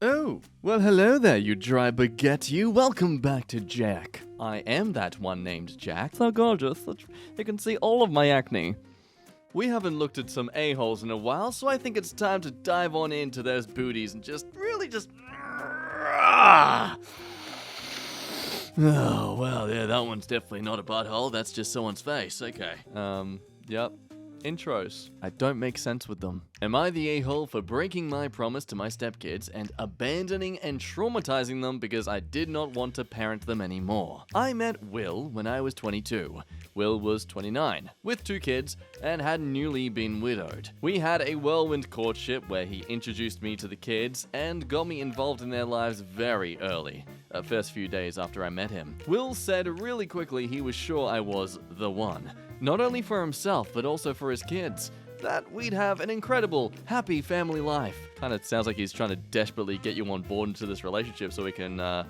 Oh, well hello there, you dry baguette you. Welcome back to Jack. I am that one named Jack. So gorgeous, you can see all of my acne. We haven't looked at some a-holes in a while, so I think it's time to dive on into those booties and just... Oh, well, yeah, that one's definitely not a butthole. That's just someone's face. Okay. Yep. Intros. I don't make sense with them. Am I the a-hole for breaking my promise to my stepkids and abandoning and traumatizing them because I did not want to parent them anymore? I met Will when I was 22. Will was 29, with 2 kids, and had newly been widowed. We had a whirlwind courtship where he introduced me to the kids and got me involved in their lives very early, first few days after I met him. Will said really quickly he was sure I was the one. Not only for himself, but also for his kids. That we'd have an incredible, happy family life. Kinda sounds like he's trying to desperately get you on board into this relationship so he can,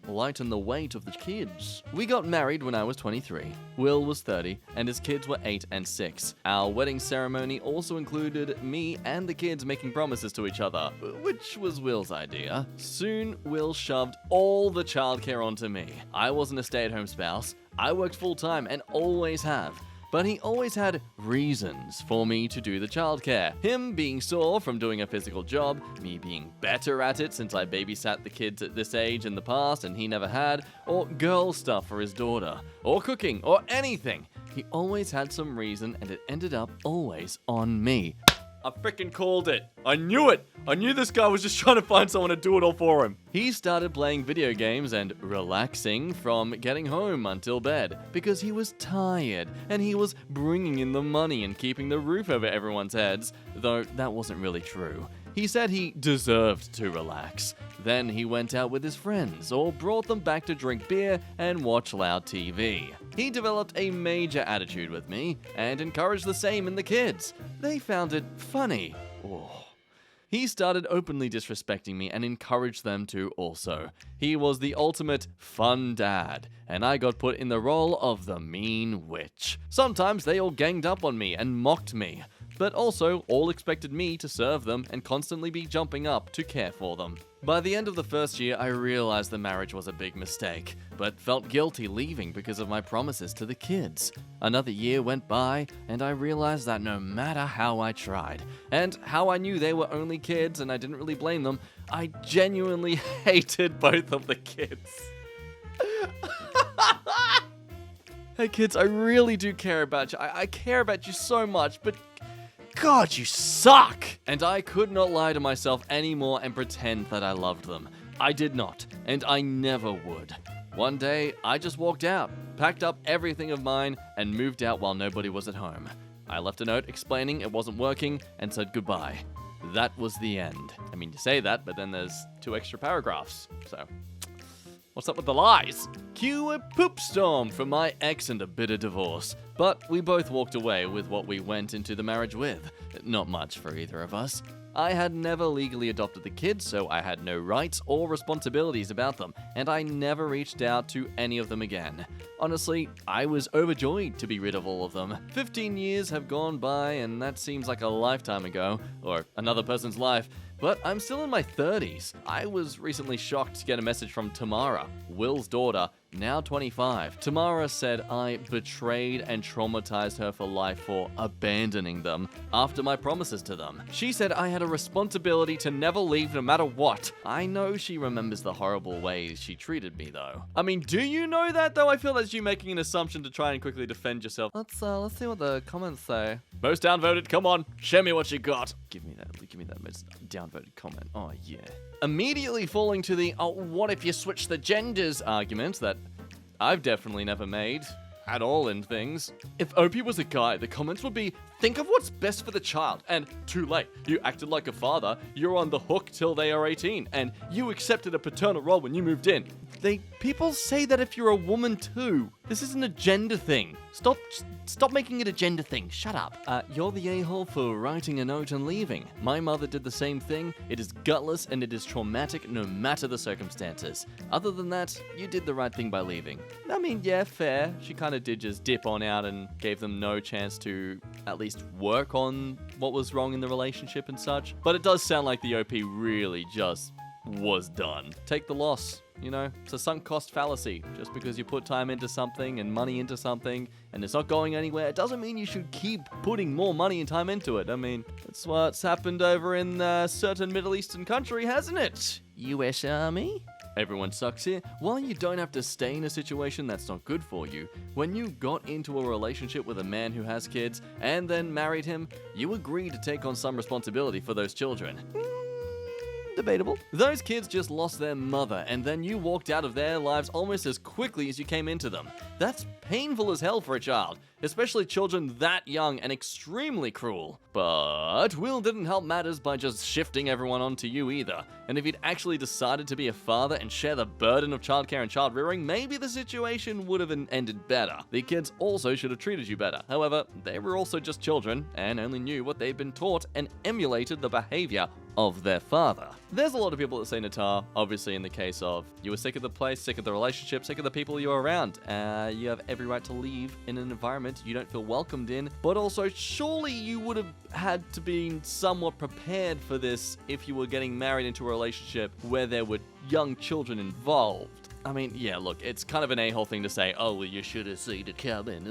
lighten the weight of the kids. We got married when I was 23. Will was 30, and his kids were 8 and 6. Our wedding ceremony also included me and the kids making promises to each other, which was Will's idea. Soon, Will shoved all the childcare onto me. I wasn't a stay-at-home spouse. I worked full-time and always have. But he always had reasons for me to do the childcare. Him being sore from doing a physical job, me being better at it since I babysat the kids at this age in the past and he never had, or girl stuff for his daughter, or cooking, or anything. He always had some reason and it ended up always on me. I freaking called it. I knew it. I knew this guy was just trying to find someone to do it all for him. He started playing video games and relaxing from getting home until bed because he was tired and he was bringing in the money and keeping the roof over everyone's heads, though that wasn't really true. He said he deserved to relax. Then he went out with his friends or brought them back to drink beer and watch loud TV. He developed a major attitude with me and encouraged the same in the kids. They found it funny. Oh. He started openly disrespecting me and encouraged them to also. He was the ultimate fun dad, and I got put in the role of the mean witch. Sometimes they all ganged up on me and mocked me, but also all expected me to serve them and constantly be jumping up to care for them. By the end of the first year, I realized the marriage was a big mistake, but felt guilty leaving because of my promises to the kids. Another year went by, and I realized that no matter how I tried, and how I knew they were only kids and I didn't really blame them, I genuinely hated both of the kids. Hey kids, I really do care about you. I care about you so much, but God, you suck! And I could not lie to myself anymore and pretend that I loved them. I did not, and I never would. One day, I just walked out, packed up everything of mine, and moved out while nobody was at home. I left a note explaining it wasn't working and said goodbye. That was the end. I mean, you say that, but then there's 2 extra paragraphs, so... What's up with the lies? Cue a poop storm from my ex and a bitter divorce. But we both walked away with what we went into the marriage with. Not much for either of us. I had never legally adopted the kids, so I had no rights or responsibilities about them, and I never reached out to any of them again. Honestly, I was overjoyed to be rid of all of them. 15 years have gone by, and that seems like a lifetime ago, or another person's life. But I'm still in my 30s. I was recently shocked to get a message from Tamara, Will's daughter, now 25. Tamara said I betrayed and traumatized her for life for abandoning them after my promises to them. She said I had a responsibility to never leave no matter what. I know she remembers the horrible ways she treated me though. I mean, do you know that though? I feel that's you making an assumption to try and quickly defend yourself. Let's see what the comments say. Most downvoted, come on, show me what you got. Give me that most downvoted comment. Oh yeah. Immediately falling to the, oh, what if you switch the genders argument that I've definitely never made at all in things. If Opie was a guy, the comments would be, think of what's best for the child, and too late. You acted like a father, you're on the hook till they are 18, and you accepted a paternal role when you moved in. People say that if you're a woman too. This isn't a gender thing. Stop making it a gender thing. Shut up. You're the a-hole for writing a note and leaving. My mother did the same thing. It is gutless and it is traumatic no matter the circumstances. Other than that, you did the right thing by leaving. I mean, yeah, fair. She kind of did just dip on out and gave them no chance to at least work on what was wrong in the relationship and such. But it does sound like the OP really just was done. Take the loss. You know, it's a sunk cost fallacy. Just because you put time into something and money into something and it's not going anywhere, it doesn't mean you should keep putting more money and time into it. I mean, that's what's happened over in a certain Middle Eastern country, hasn't it? US Army? Everyone sucks here. While you don't have to stay in a situation that's not good for you, when you got into a relationship with a man who has kids and then married him, you agreed to take on some responsibility for those children. Debatable. Those kids just lost their mother, and then you walked out of their lives almost as quickly as you came into them. That's painful as hell for a child, especially children that young and extremely cruel. But Will didn't help matters by just shifting everyone onto you either. And if he'd actually decided to be a father and share the burden of childcare and child rearing, maybe the situation would have ended better. The kids also should have treated you better. However, they were also just children and only knew what they'd been taught and emulated the behavior of their father. There's a lot of people that say Natar, obviously in the case of you were sick of the place, sick of the relationship, sick of the people you were around. You have every right to leave in an environment you don't feel welcomed in, but also surely you would have had to be somewhat prepared for this if you were getting married into a relationship where there were young children involved. I mean, yeah, look, it's kind of an a-hole thing to say, oh, well, you should have seen it coming.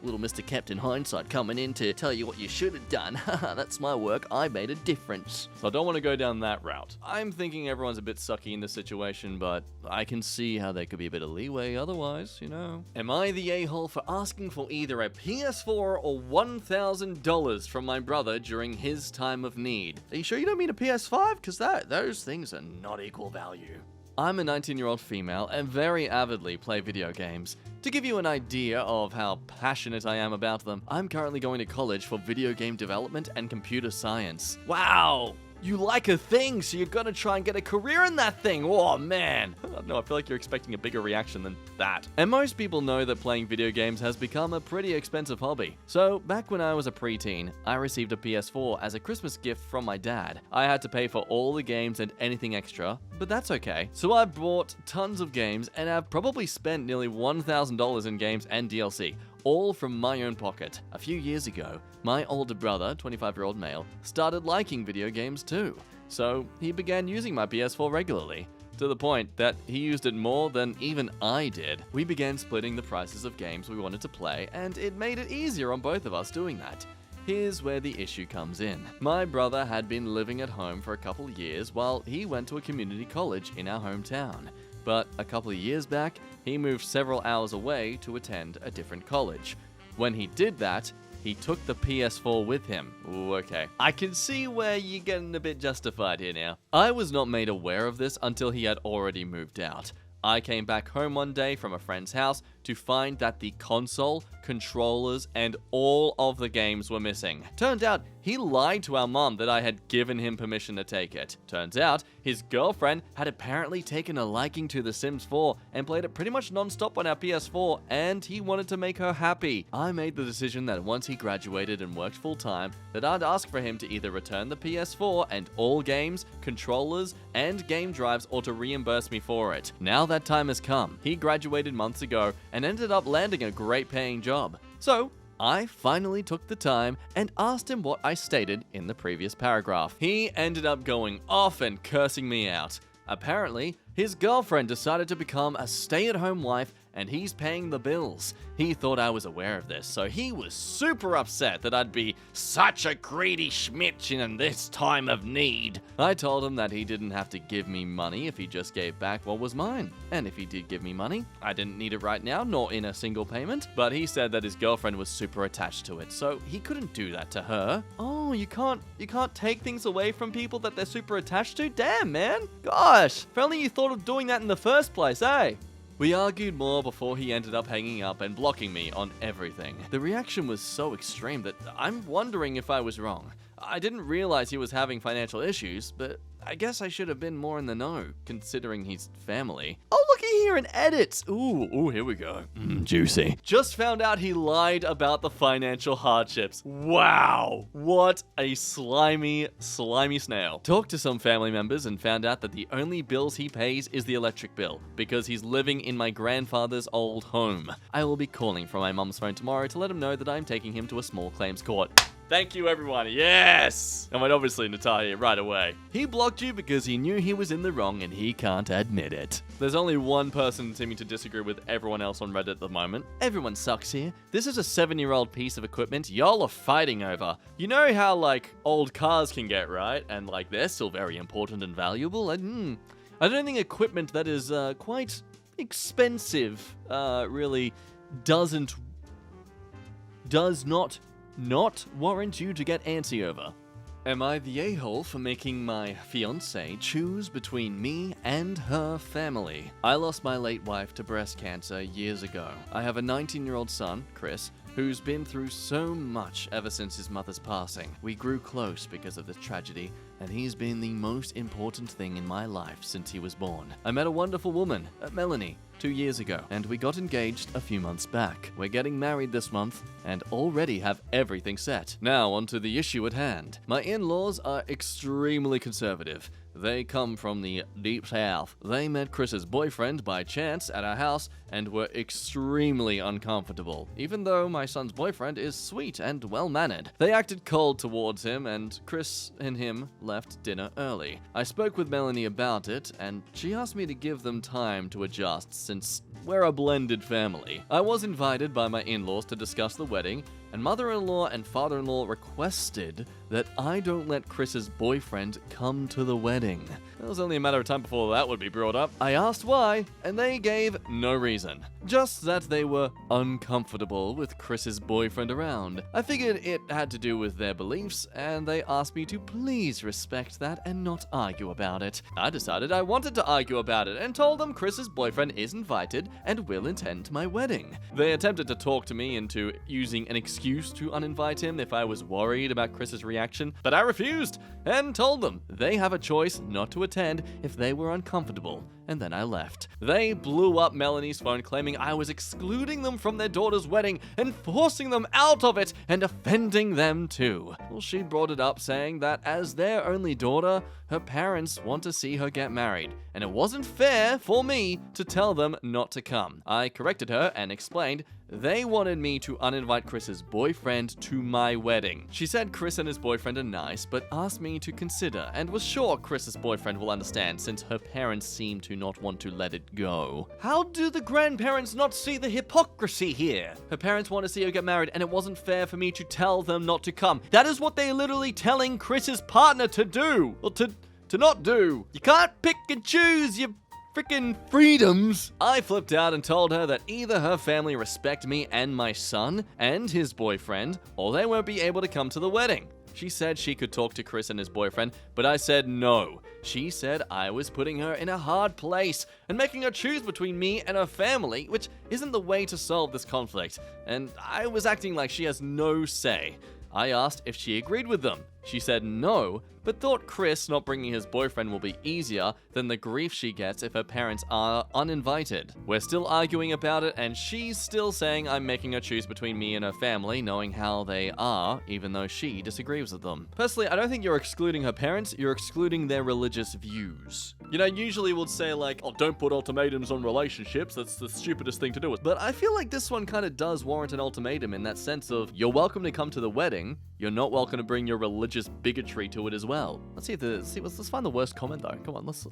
Little Mr. Captain Hindsight coming in to tell you what you should have done. That's my work. I made a difference. So I don't want to go down that route. I'm thinking everyone's a bit sucky in this situation, but I can see how there could be a bit of leeway otherwise, you know. Am I the a-hole for asking for either a PS4 or $1,000 from my brother during his time of need? Are you sure you don't mean a PS5? Because those things are not equal value. I'm a 19-year-old female and very avidly play video games. To give you an idea of how passionate I am about them, I'm currently going to college for video game development and computer science. Wow! You like a thing, so you're gonna try and get a career in that thing. Oh, man. No, I feel like you're expecting a bigger reaction than that. And most people know that playing video games has become a pretty expensive hobby. So, back when I was a preteen, I received a PS4 as a Christmas gift from my dad. I had to pay for all the games and anything extra, but that's okay. So I bought tons of games and have probably spent nearly $1,000 in games and DLC. All from my own pocket. A few years ago, my older brother, 25-year-old male, started liking video games too. So he began using my PS4 regularly, to the point that he used it more than even I did. We began splitting the prices of games we wanted to play, and it made it easier on both of us doing that. Here's where the issue comes in. My brother had been living at home for a couple years while he went to a community college in our hometown. But a couple of years back, he moved several hours away to attend a different college. When he did that, he took the PS4 with him. Ooh, okay. I can see where you're getting a bit justified here now. I was not made aware of this until he had already moved out. I came back home one day from a friend's house to find that the console, controllers, and all of the games were missing. Turned out, he lied to our mom that I had given him permission to take it. Turns out, his girlfriend had apparently taken a liking to The Sims 4 and played it pretty much non-stop on our PS4, and he wanted to make her happy. I made the decision that once he graduated and worked full-time, that I'd ask for him to either return the PS4 and all games, controllers, and game drives, or to reimburse me for it. Now that time has come. He graduated months ago and ended up landing a great paying job. So, I finally took the time and asked him what I stated in the previous paragraph. He ended up going off and cursing me out. Apparently, his girlfriend decided to become a stay-at-home wife and he's paying the bills. He thought I was aware of this, so he was super upset that I'd be such a greedy schmitch in this time of need. I told him that he didn't have to give me money if he just gave back what was mine. And if he did give me money, I didn't need it right now, nor in a single payment. But he said that his girlfriend was super attached to it, so he couldn't do that to her. Oh, you can't take things away from people that they're super attached to? Damn, man. Gosh, if only you thought of doing that in the first place, eh? We argued more before he ended up hanging up and blocking me on everything. The reaction was so extreme that I'm wondering if I was wrong. I didn't realize he was having financial issues, but I guess I should have been more in the know, considering he's family. Oh, looky here, an edit! Ooh, here we go. Juicy. Just found out he lied about the financial hardships. Wow! What a slimy snail. Talked to some family members and found out that the only bills he pays is the electric bill, because he's living in my grandfather's old home. I will be calling from my mum's phone tomorrow to let him know that I'm taking him to a small claims court. Thank you, everyone. Yes! And obviously Natalia right away. He blocked you because he knew he was in the wrong and he can't admit it. There's only one person seeming to disagree with everyone else on Reddit at the moment. Everyone sucks here. This is a 7-year-old piece of equipment y'all are fighting over. You know how, like, old cars can get, right? And, like, they're still very important and valuable. I don't think equipment that is quite expensive really does not warrant you to get antsy over. Am I the a-hole for making my fiancé choose between me and her family? I lost my late wife to breast cancer years ago. I have a 19-year-old son, Chris, who's been through so much ever since his mother's passing. We grew close because of this tragedy, and he's been the most important thing in my life since he was born. I met a wonderful woman, Melanie, 2 years ago, and we got engaged a few months back. We're getting married this month, and already have everything set. Now, onto the issue at hand. My in-laws are extremely conservative. They come from the deep south. They met Chris's boyfriend by chance at our house and were extremely uncomfortable, even though my son's boyfriend is sweet and well-mannered. They acted cold towards him, and Chris and him left dinner early. I spoke with Melanie about it, and she asked me to give them time to adjust since we're a blended family. I was invited by my in-laws to discuss the wedding, and mother-in-law and father-in-law requested that I don't let Chris's boyfriend come to the wedding. It was only a matter of time before that would be brought up. I asked why, and they gave no reason. Just that they were uncomfortable with Chris's boyfriend around. I figured it had to do with their beliefs, and they asked me to please respect that and not argue about it. I decided I wanted to argue about it and told them Chris's boyfriend is invited and will attend my wedding. They attempted to talk to me into using an excuse to uninvite him if I was worried about Chris's reaction, but I refused and told them they have a choice not to attend if they were uncomfortable, and then I left. They blew up Melanie's phone claiming I was excluding them from their daughter's wedding and forcing them out of it and offending them too. Well, she brought it up saying that as their only daughter, her parents want to see her get married, and it wasn't fair for me to tell them not to come. I corrected her and explained they wanted me to uninvite Chris's boyfriend to my wedding. She said Chris and his boyfriend are nice, but asked me to consider, and was sure Chris's boyfriend will understand since her parents seem to not want to let it go. How do the grandparents not see the hypocrisy here? Her parents want to see her get married, and it wasn't fair for me to tell them not to come. That is what they're literally telling Chris's partner to do. Or to not do. You can't pick and choose your freaking freedoms. I flipped out and told her that either her family respect me and my son and his boyfriend, or they won't be able to come to the wedding. She said she could talk to Chris and his boyfriend, but I said no. She said I was putting her in a hard place and making her choose between me and her family, which isn't the way to solve this conflict, and I was acting like she has no say. I asked if she agreed with them. She said no, but thought Chris not bringing his boyfriend will be easier than the grief she gets if her parents are uninvited. We're still arguing about it, and she's still saying I'm making her choose between me and her family, knowing how they are, even though she disagrees with them. Personally, I don't think you're excluding her parents, you're excluding their religious views. You know, usually we'll say like, oh, don't put ultimatums on relationships, that's the stupidest thing to do. But I feel like this one kind of does warrant an ultimatum in that sense of, you're welcome to come to the wedding, you're not welcome to bring your religious bigotry to it as well. Let's find the worst comment though. Come on, let's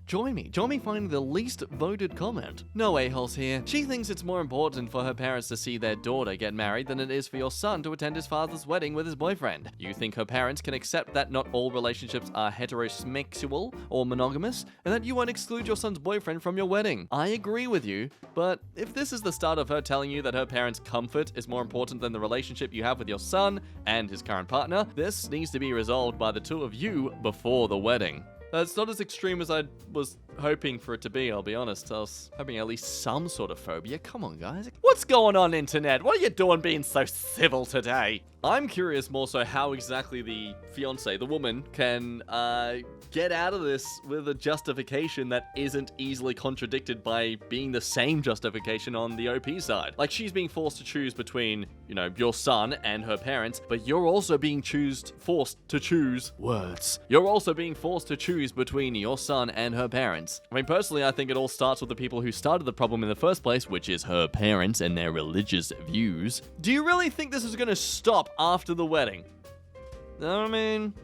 join me finding the least voted comment. No a-holes here. She thinks it's more important for her parents to see their daughter get married than it is for your son to attend his father's wedding with his boyfriend. You think her parents can accept that not all relationships are heterosexual or monogamous, and that you won't exclude your son's boyfriend from your wedding. I agree with you, but if this is the start of her telling you that her parents' comfort is more important than the relationship you have with your son and his current partner, this needs to be resolved by the two of you before the wedding. It's not as extreme as I was hoping for it to be, I'll be honest. I was hoping at least some sort of phobia. Come on, guys. What's going on, internet? What are you doing being so civil today? I'm curious more so how exactly the fiancé, the woman, can get out of this with a justification that isn't easily contradicted by being the same justification on the OP side. Like, she's being forced to choose between, you know, your son and her parents, but you're also being forced to choose words. You're also being forced to choose between your son and her parents. I mean, personally, I think it all starts with the people who started the problem in the first place, which is her parents and their religious views. Do you really think this is going to stop after the wedding? I mean,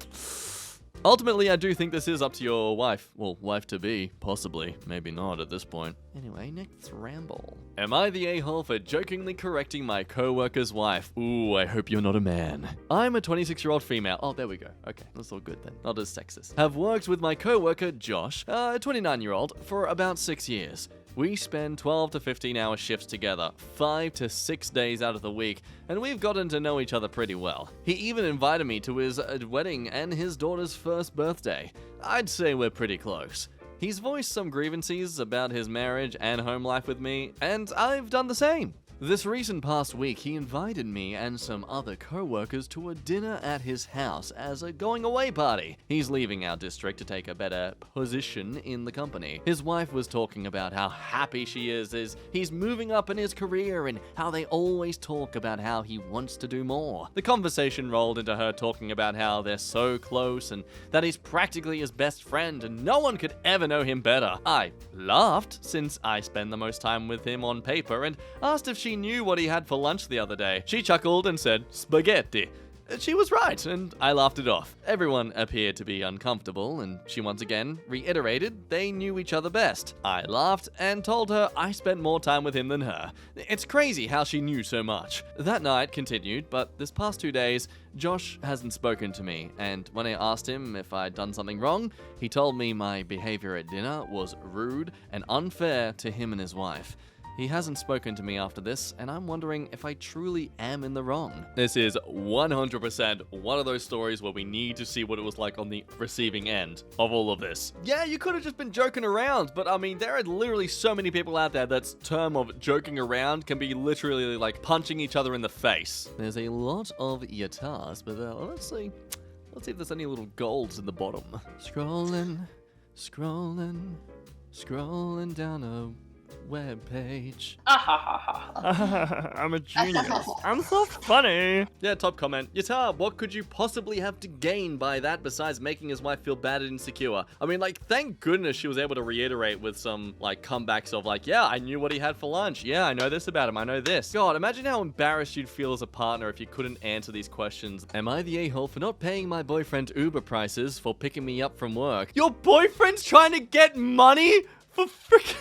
ultimately, I do think this is up to your wife. Well, wife-to-be, possibly. Maybe not at this point. Anyway, next ramble. Am I the a-hole for jokingly correcting my co-worker's wife? Ooh, I hope you're not a man. I'm a 26-year-old female. Oh, there we go. Okay, that's all good then. Not as sexist. Have worked with my co-worker, Josh, a 29-year-old, for about 6 years. We spend 12 to 15-hour shifts together, 5 to 6 days out of the week, and we've gotten to know each other pretty well. He even invited me to his wedding and his daughter's first birthday. I'd say we're pretty close. He's voiced some grievances about his marriage and home life with me, and I've done the same. This recent past week, he invited me and some other co-workers to a dinner at his house as a going-away party. He's leaving our district to take a better position in the company. His wife was talking about how happy she is he's moving up in his career and how they always talk about how he wants to do more. The conversation rolled into her talking about how they're so close and that he's practically his best friend and no one could ever know him better. I laughed, since I spend the most time with him on paper, and asked if she knew what he had for lunch the other day. She chuckled and said, "Spaghetti." She was right, and I laughed it off. Everyone appeared to be uncomfortable, and she once again reiterated they knew each other best. I laughed and told her I spent more time with him than her. It's crazy how she knew so much. That night continued, but this past 2 days, Josh hasn't spoken to me, and when I asked him if I'd done something wrong, he told me my behavior at dinner was rude and unfair to him and his wife. He hasn't spoken to me after this, and I'm wondering if I truly am in the wrong. This is 100% one of those stories where we need to see what it was like on the receiving end of all of this. Yeah, you could have just been joking around, but I mean, there are literally so many people out there that's term of joking around can be literally like punching each other in the face. There's a lot of AITAs, but let's see if there's any little golds in the bottom. Scrolling down a web page. I'm a genius. I'm so funny. Yeah, top comment. Yatar, what could you possibly have to gain by that besides making his wife feel bad and insecure? I mean, like, thank goodness she was able to reiterate with some, like, comebacks of, like, yeah, I knew what he had for lunch. Yeah, I know this about him. I know this. God, imagine how embarrassed you'd feel as a partner if you couldn't answer these questions. Am I the a-hole for not paying my boyfriend Uber prices for picking me up from work? Your boyfriend's trying to get money for freaking...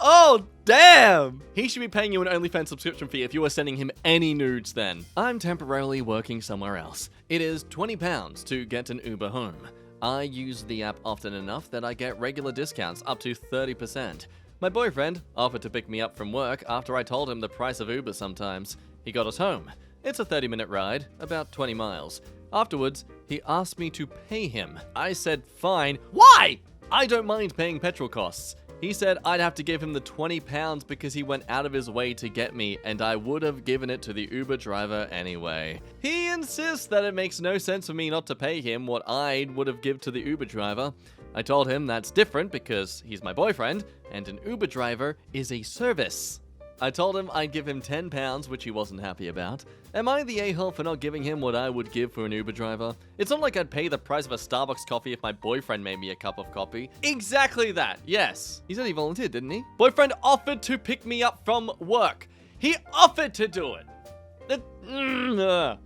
Oh, damn! He should be paying you an OnlyFans subscription fee if you were sending him any nudes then. I'm temporarily working somewhere else. It is £20 to get an Uber home. I use the app often enough that I get regular discounts up to 30%. My boyfriend offered to pick me up from work after I told him the price of Uber sometimes. He got us home. It's a 30-minute ride, about 20 miles. Afterwards, he asked me to pay him. I said, fine. Why? I don't mind paying petrol costs. He said I'd have to give him the £20 because he went out of his way to get me, and I would have given it to the Uber driver anyway. He insists that it makes no sense for me not to pay him what I would have given to the Uber driver. I told him that's different because he's my boyfriend, and an Uber driver is a service. I told him I'd give him £10, which he wasn't happy about. Am I the a-hole for not giving him what I would give for an Uber driver? It's not like I'd pay the price of a Starbucks coffee if my boyfriend made me a cup of coffee. Exactly that, yes. He said he volunteered, didn't he? Boyfriend offered to pick me up from work. He offered to do it.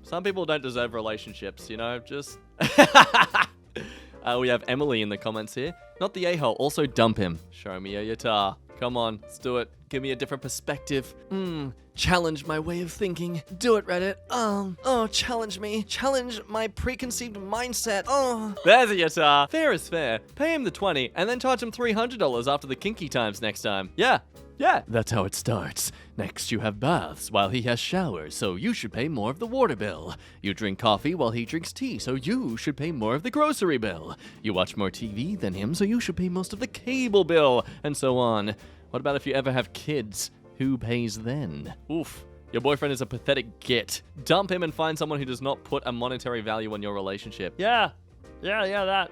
Some people don't deserve relationships, you know, just... We have Emily in the comments here. Not the a-hole, also dump him. Show me a guitar. Come on, let's do it. Give me a different perspective. Challenge my way of thinking. Do it, Reddit. Challenge me. Challenge my preconceived mindset. There's a guitar. Fair is fair. Pay him the 20 and then charge him $300 after the kinky times next time. Yeah. That's how it starts. Next, you have baths while he has showers, so you should pay more of the water bill. You drink coffee while he drinks tea, so you should pay more of the grocery bill. You watch more TV than him, so you should pay most of the cable bill, and so on. What about if you ever have kids? Who pays then? Oof. Your boyfriend is a pathetic git. Dump him and find someone who does not put a monetary value on your relationship. Yeah, that.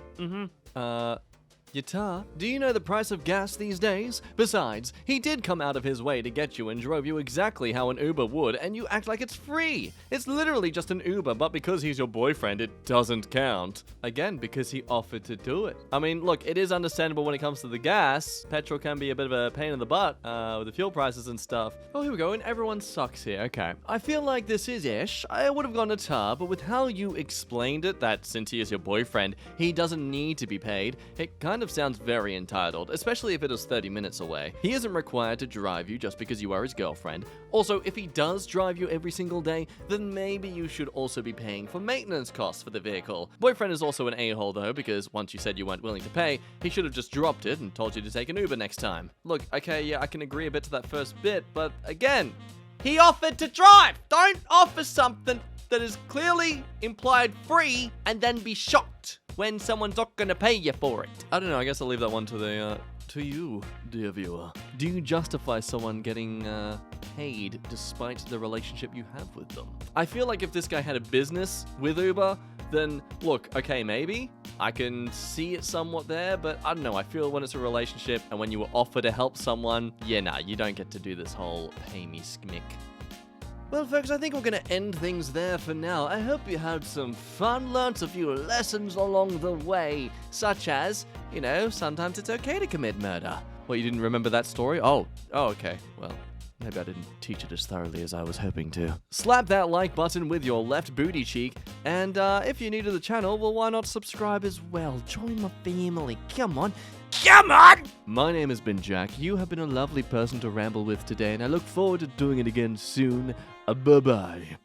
Yatar, do you know the price of gas these days? Besides, he did come out of his way to get you and drove you exactly how an Uber would, and you act like it's free. It's literally just an Uber, but because he's your boyfriend, it doesn't count. Again, because he offered to do it. I mean, look, it is understandable when it comes to the gas. Petrol can be a bit of a pain in the butt with the fuel prices and stuff. Oh, here we go, and everyone sucks here. Okay. I feel like this is ish. I would have gone to Tar, but with how you explained it, that since he is your boyfriend, he doesn't need to be paid, it kind of sounds very entitled, especially if it is 30 minutes away. He isn't required to drive you just because you are his girlfriend. Also, if he does drive you every single day, then maybe you should also be paying for maintenance costs for the vehicle. Boyfriend is also an a-hole though, because once you said you weren't willing to pay, he should have just dropped it and told you to take an Uber next time. Look, okay, yeah, I can agree a bit to that first bit, but again, he offered to drive! Don't offer something that is clearly implied free and then be shocked when someone's not gonna pay you for it. I don't know, I guess I'll leave that one to you, dear viewer. Do you justify someone getting paid despite the relationship you have with them? I feel like if this guy had a business with Uber, then look, okay, maybe I can see it somewhat there, but I don't know, I feel when it's a relationship and when you offer to help someone, yeah, nah, you don't get to do this whole pay me schmick. Well, folks, I think we're going to end things there for now. I hope you had some fun, learnt a few lessons along the way, such as, you know, sometimes it's okay to commit murder. What, you didn't remember that story? Oh, okay. Well, maybe I didn't teach it as thoroughly as I was hoping to. Slap that like button with your left booty cheek, and if you're new to the channel, well, why not subscribe as well? Join my family. Come on. Come on! My name has been Jack. You have been a lovely person to ramble with today, and I look forward to doing it again soon. Bye-bye.